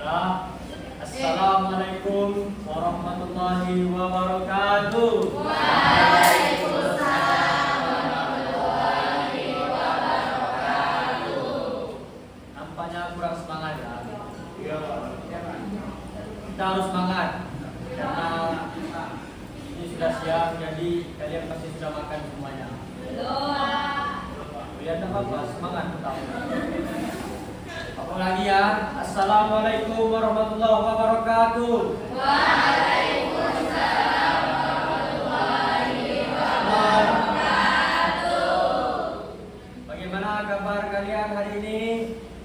Baiklah. Assalamualaikum warahmatullahi wabarakatuh. Waalaikumsalam warahmatullahi wabarakatuh. Nampaknya kurang semangat ya. Iya. Kita harus semangat karena ini sudah siang, jadi kalian pasti sudah makan semuanya. Doa. Lihat apa? Semangat tetap. Apa lagi ya? Assalamualaikum warahmatullahi wabarakatuh. Waalaikumsalam warahmatullahi wabarakatuh. Bagaimana kabar kalian hari ini?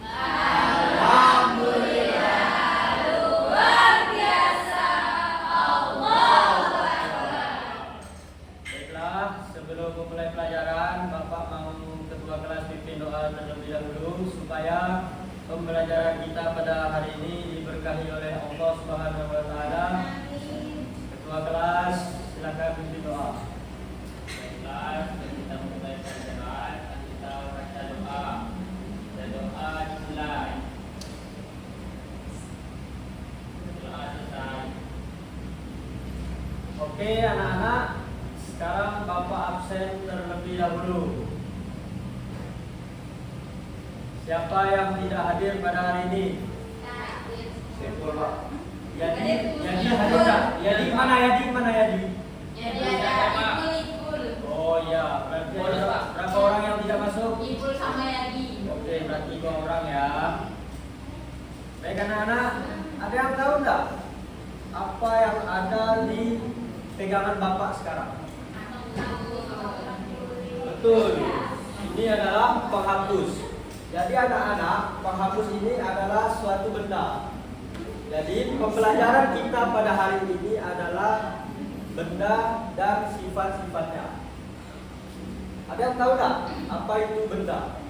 Alhamdulillah, luar biasa. Allahu Akbar. Baiklah, sebelum memulai pelajaran, Bapak mau ketua kelas pimpin doa terlebih dahulu supaya pembelajaran kita pada hari ini diberkahi oleh Allah Subhanahu wa taala. Ketua kelas, silakan pimpin doa. Baiklah, kita mulai pelajaran, kita baca doa. Dan doa dimulai. Doa selesai. Oke, anak-anak, sekarang Bapak absen terlebih dahulu. Siapa yang tidak hadir pada hari ini? Yadi hadir tak? Yadi mana Yadi? Mana Yadi? Jadi ada Ipul. Oh ya, berarti ada berapa orang yang tidak masuk? Ipul sama Yadi. Oke, berarti 2 orang ya. Baik anak-anak, ada yang tahu enggak apa yang ada di pegangan Bapak sekarang? Betul. Ini adalah penghapus. Jadi anak-anak, penghapus ini adalah suatu benda. Jadi pembelajaran kita pada hari ini adalah benda dan sifat-sifatnya. Ada yang tahu tak apa itu benda?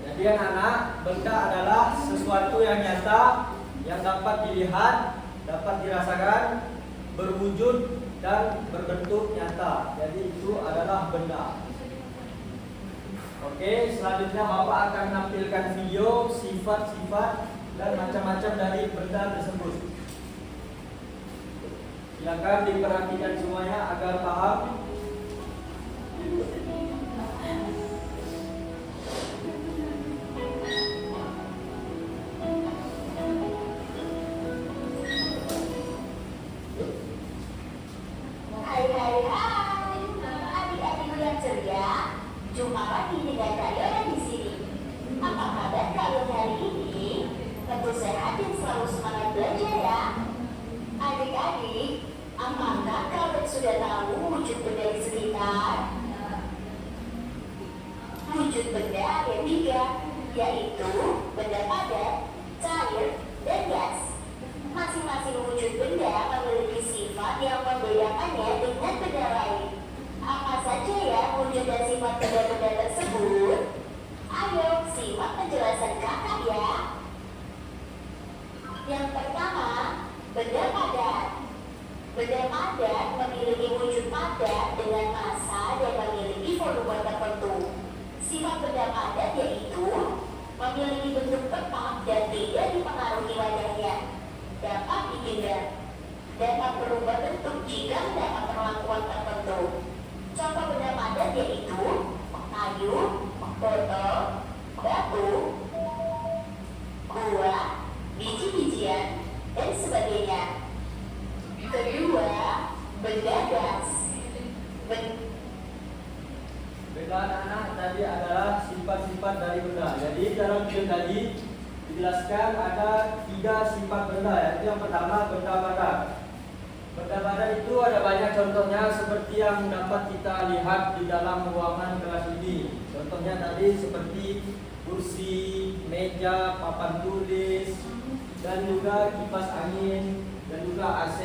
Jadi anak-anak, benda adalah sesuatu yang nyata, yang dapat dilihat, dapat dirasakan, berwujud dan berbentuk nyata. Jadi itu adalah benda. Oke, selanjutnya Bapak akan menampilkan video sifat-sifat dan macam-macam dari benda tersebut. Silakan diperhatikan semuanya agar paham. Hai adik-adikku yang ceria, jumpa lagi dengan kalian di sini. Apa kabar kalian hari ini? Tentu sehat dan selalu semangat belajar ya. Adik-adik, apakah kalian sudah tahu wujud benda di sekitar? Wujud benda ada 3, yaitu benda padat, cair, dan gas. Masing-masing wujud benda memiliki sifat yang membedakannya dengan benda lain. Apa saja ya wujud dan sifat benda-benda tersebut? Ayo simak penjelasan kakak ya. Yang pertama, benda padat. Benda padat memiliki wujud padat dengan massa dan memiliki volume tertentu. Sifat benda padat yaitu memiliki bentuk tetap dan tidak dipengaruhi wadahnya. Dapat digenggam, dapat berubah bentuk jika mendapat perlakuan tertentu. Contoh benda padat yaitu kayu, botol, batu, buah, biji-bijian, dan sebagainya. Kedua, benda gas. Baiklah anak-anak, tadi adalah sifat-sifat dari benda. Jadi dalam video tadi dijelaskan ada 3 sifat benda. Yaitu yang pertama benda padat. Benda padat itu ada banyak contohnya seperti yang dapat kita lihat di dalam ruangan kelas ini. Contohnya tadi seperti kursi, meja, papan tulis, dan juga kipas angin dan juga AC.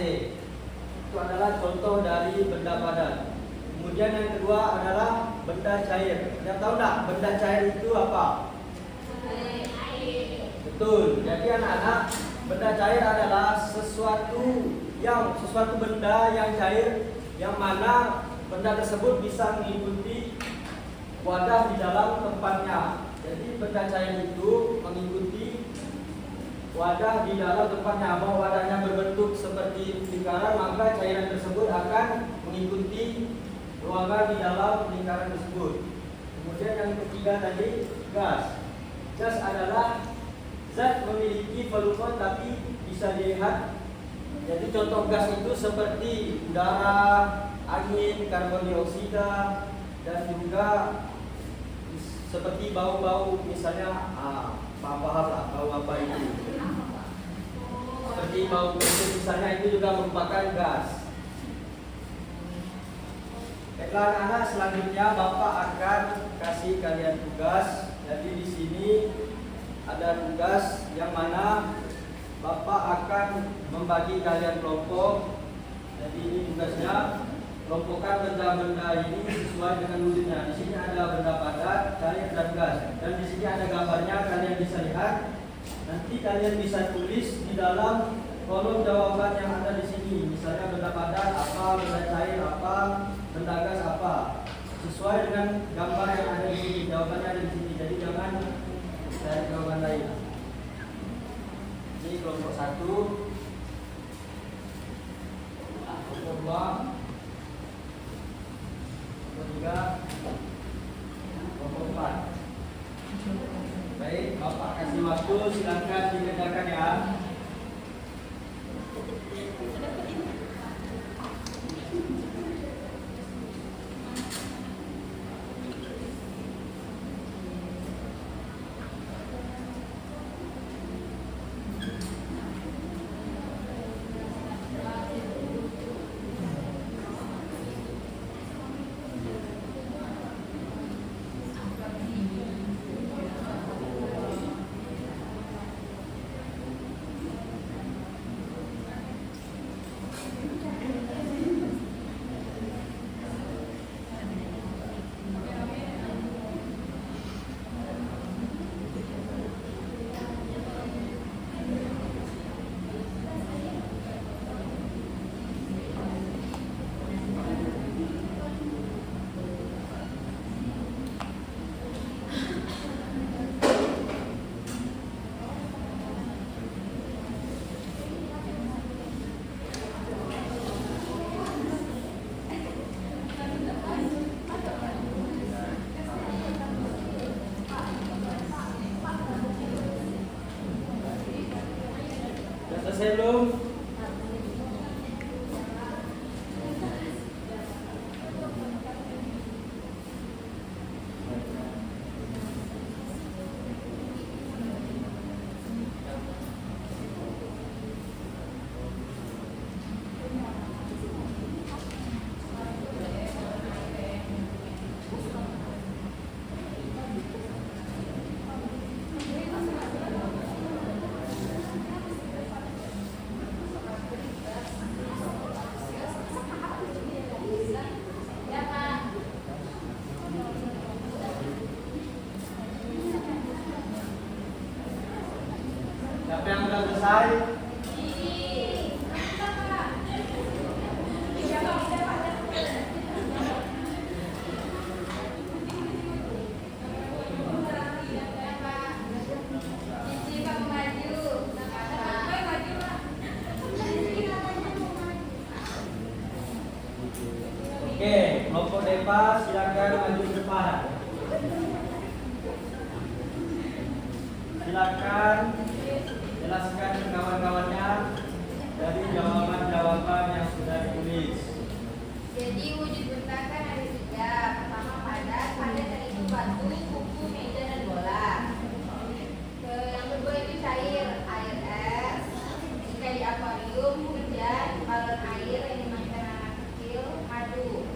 Itu adalah contoh dari benda padat. Kemudian yang kedua adalah benda cair. Anda tahu tak benda cair itu apa? Betul. Jadi anak-anak, benda cair adalah sesuatu benda yang cair, yang mana benda tersebut bisa mengikuti wadah di dalam tempatnya. Jadi benda cair itu mengikuti wadah di dalam tempatnya. Mau wadahnya berbentuk seperti lingkaran, maka cairan tersebut akan mengikuti ruangan di dalam lingkaran tersebut. Kemudian yang ketiga tadi, gas. Gas adalah zat memiliki volume tapi bisa dilihat. Jadi contoh gas itu seperti udara, angin, karbon dioksida, dan juga seperti bau-bau, misalnya paham lah bau apa itu. Seperti bau bensin misalnya, itu juga merupakan gas. Baiklah anak-anak, selanjutnya Bapak akan kasih kalian tugas. Jadi di sini ada tugas yang mana Bapak akan membagi kalian kelompok. Jadi ini tugasnya, kelompokkan benda-benda ini sesuai dengan unitnya. Di sini ada benda padat, cair, dan gas. Dan di sini ada gambarnya, kalian bisa lihat. Nanti kalian bisa tulis di dalam kolom jawaban yang ada di sini. Misalnya benda padat apa, benda cair apa, benda gas apa. Sesuai dengan gambar yang ada di sini, jawabannya ada di sini. Jadi jangan cari jawaban lain. Ini kelompok 1, kelompok 2, kelompok 3, kelompok 4. Baik, Bapak kasih waktu, silakan dikerjakan ya. Selesai belum? Siapa yang sudah selesai? Oke, kelompok Depa silakan maju ke depan. Silakan jelaskan ke kawan-kawannya dari jawaban-jawaban yang sudah ditulis. Jadi wujud benda kan ada 3. Pertama padat dan itu batu, buku, meja, dan bola. Yang kedua itu cair, air es. Jika di akuarium, hujan, balon air yang dimainkan anak kecil, madu.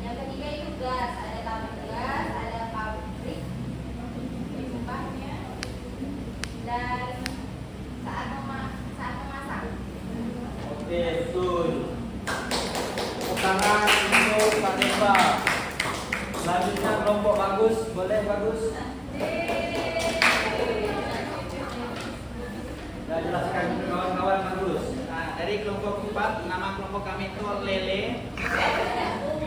Yang ketiga itu gas, ada tabung gas, ada pabrik, penyumbangnya, dan saat memasak. Oke, betul. Tepuk tangan untuk Pak Depa. Selanjutnya kelompok Bagus, boleh Bagus? Sudah jelaskan ke kawan-kawan Bagus. Nah, dari kelompok 4, nama kelompok kami itu lele.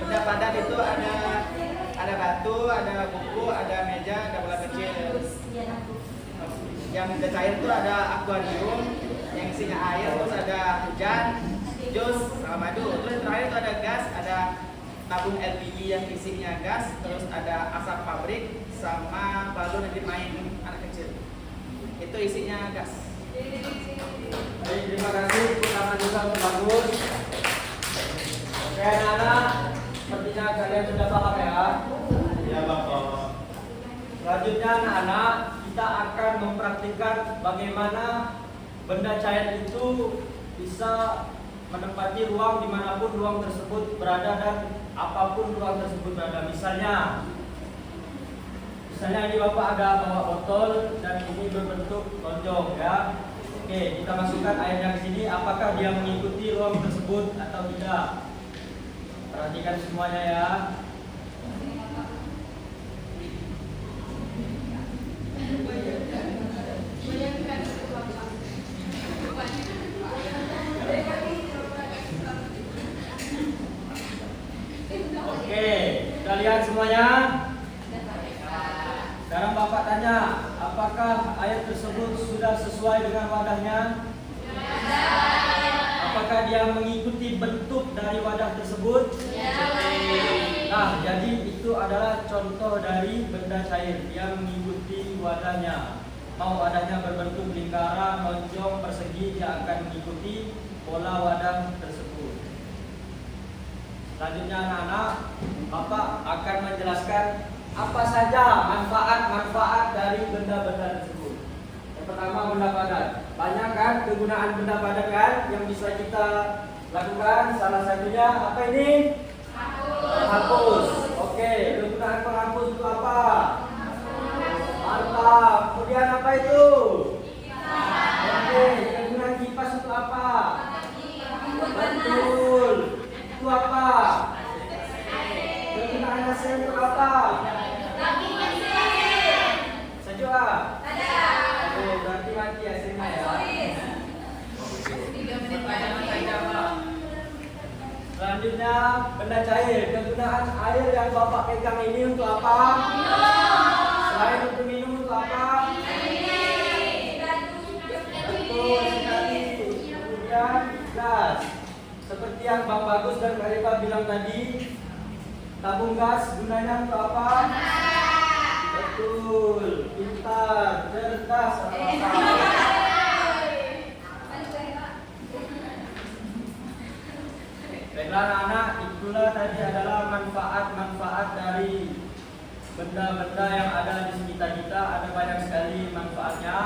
Benda padat itu ada batu, ada buku, ada meja, ada bola kecil. Ya, yang benda cair itu ada akuarium yang isinya air, terus ada hujan, jus, sama madu. Terus terakhir itu ada gas, ada tabung LPG yang isinya gas, terus ada asap pabrik sama balon yang dimain anak kecil. Itu isinya gas. Baik, terima kasih. Pertama juga bagus. Oke anak-anak, sepertinya kalian sudah paham ya. Ya Bapak. Selanjutnya anak-anak, kita akan mempraktikkan bagaimana benda cair itu bisa menempati ruang dimanapun ruang tersebut berada dan apapun ruang tersebut berada. Misalnya ini Bapak ada bawa botol dan ini berbentuk lonjong ya. Oke, kita masukkan airnya ke sini. Apakah dia mengikuti ruang tersebut atau tidak? Perhatikan semuanya ya. Oke, kita lihat semuanya. Sekarang Bapak tanya, apakah air tersebut sudah sesuai dengan wadahnya? Apakah dia mengikuti bentuk dari wadah tersebut? Nah, jadi itu adalah contoh dari benda cair. Dia mengikuti wadahnya. Mau wadahnya berbentuk lingkaran, lonjong, persegi, dia akan mengikuti pola wadah tersebut. Selanjutnya anak-anak, Bapak akan menjelaskan apa saja manfaat-manfaat dari benda-benda tersebut. Yang pertama, benda padat. Banyak kan kegunaan benda padat kan yang bisa kita lakukan. Salah satunya apa ini? Penghapus. Oke, kegunaan penghapus itu apa? Mantap. Kemudian apa itu? Oke, kegunaan kipas itu apa? Betul. Itu apa? Kegunaan mesin itu apa? Sejuk ah? Oke, berarti mati hasilnya ya. Selanjutnya benda cair. Kegunaan air yang Bapak pegang ini untuk apa? Selain untuk minum untuk apa? Betul sekali. Kemudian gas. Seperti yang Bang Bagus dan Kak Rifa bilang tadi, tabung gas gunanya untuk apa? Betul, pintar, cerdas, baiklah anak-anak, itulah tadi adalah manfaat-manfaat dari benda-benda yang ada di sekitar kita. Ada banyak sekali manfaatnya.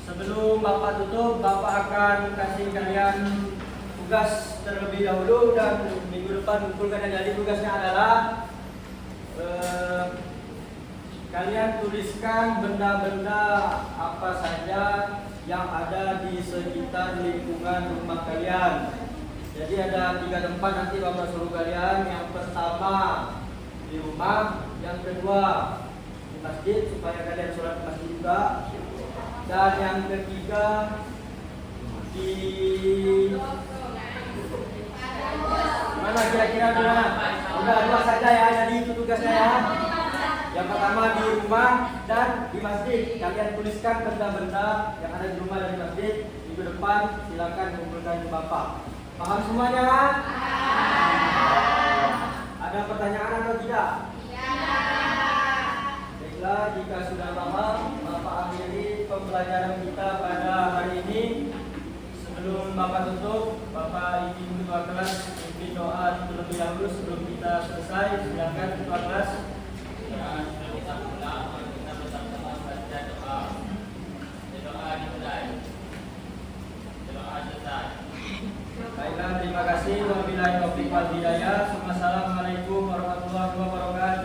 Sebelum Bapak tutup, Bapak akan kasih kalian tugas terlebih dahulu dan minggu depan kumpulkan. Jadi tugasnya adalah kalian tuliskan benda-benda apa saja yang ada di sekitar lingkungan rumah kalian. Jadi ada 3 tempat nanti Bapak suruh kalian. Yang pertama di rumah, yang kedua di masjid supaya kalian sholat di masjid juga, dan yang ketiga di mana kira-kira di mana? Udah 2 saja ya, jadi itu tugasnya ya. Yang pertama di rumah dan di masjid. Kalian tuliskan benda-benda yang ada di rumah dan di masjid. Minggu depan silakan kumpulkan di Bapak. Paham semuanya? Ada pertanyaan atau tidak? Baiklah, jika sudah paham, Bapak akhiri pembelajaran kita pada hari ini. Sebelum Bapak tutup, Bapak ingin ketua kelas pimpin doa terlebih dahulu sebelum kita selesai. Silakan ketua kelas. Kita bersama-sama baca doa. Doa dimulai. Doa selesai. Baiklah, terima kasih. Wabillahi taufiq wal hidayah. Assalamualaikum warahmatullahi wabarakatuh.